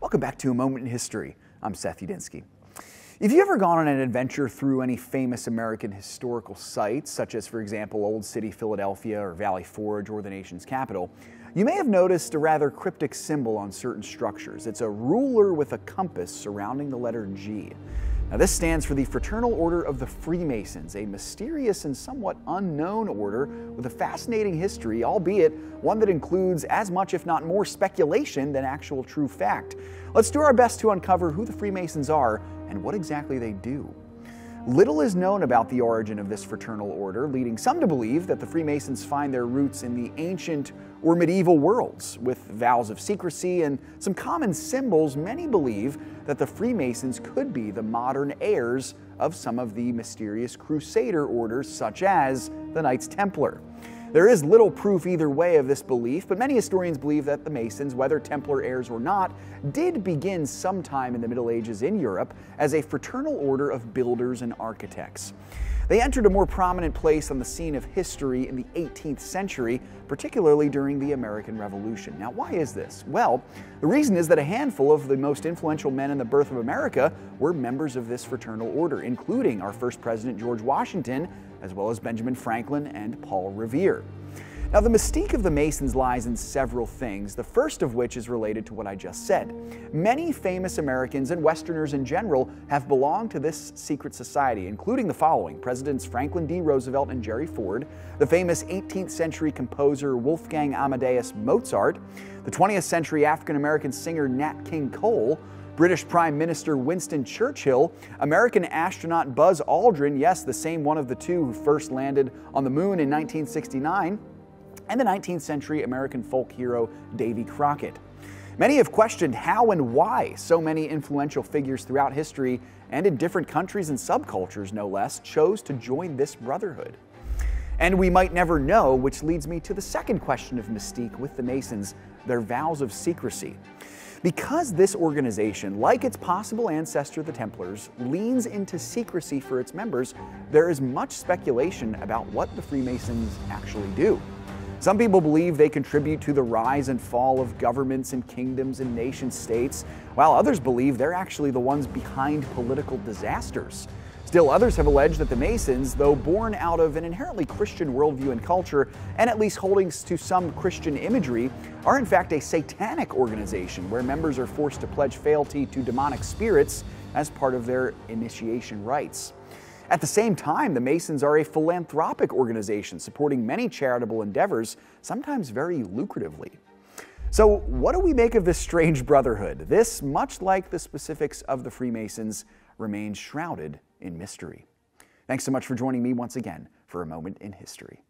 Welcome back to A Moment in History. I'm Seth Udinsky. If you've ever gone on an adventure through any famous American historical sites, such as, for example, Old City, Philadelphia, or Valley Forge, or the nation's capital, you may have noticed a rather cryptic symbol on certain structures. It's a ruler with a compass surrounding the letter G. Now, this stands for the Fraternal Order of the Freemasons, a mysterious and somewhat unknown order with a fascinating history, albeit one that includes as much, if not more, speculation than actual true fact. Let's do our best to uncover who the Freemasons are and what exactly they do. Little is known about the origin of this fraternal order, leading some to believe that the Freemasons find their roots in the ancient or medieval worlds. With vows of secrecy and some common symbols, many believe that the Freemasons could be the modern heirs of some of the mysterious Crusader orders, such as the Knights Templar. There is little proof either way of this belief, but many historians believe that the Masons, whether Templar heirs or not, did begin sometime in the Middle Ages in Europe as a fraternal order of builders and architects. They entered a more prominent place on the scene of history in the 18th century, particularly during the American Revolution. Now, why is this? Well, the reason is that a handful of the most influential men in the birth of America were members of this fraternal order, including our first president, George Washington, as well as Benjamin Franklin and Paul Revere. Now, the mystique of the Masons lies in several things, the first of which is related to what I just said. Many famous Americans and Westerners in general have belonged to this secret society, including the following: Presidents Franklin D. Roosevelt and Jerry Ford, the famous 18th century composer Wolfgang Amadeus Mozart, the 20th century African-American singer Nat King Cole, British Prime Minister Winston Churchill, American astronaut Buzz Aldrin, yes, the same one of the two who first landed on the moon in 1969, and the 19th century American folk hero Davy Crockett. Many have questioned how and why so many influential figures throughout history and in different countries and subcultures, no less, chose to join this brotherhood. And we might never know, which leads me to the second question of mystique with the Masons, their vows of secrecy. Because this organization, like its possible ancestor, the Templars, leans into secrecy for its members, there is much speculation about what the Freemasons actually do. Some people believe they contribute to the rise and fall of governments and kingdoms and nation-states, while others believe they're actually the ones behind political disasters. Still, others have alleged that the Masons, though born out of an inherently Christian worldview and culture, and at least holding to some Christian imagery, are in fact a satanic organization where members are forced to pledge fealty to demonic spirits as part of their initiation rites. At the same time, the Masons are a philanthropic organization supporting many charitable endeavors, sometimes very lucratively. So, what do we make of this strange brotherhood? This, much like the specifics of the Freemasons, remains shrouded in mystery. Thanks so much for joining me once again for A Moment in History.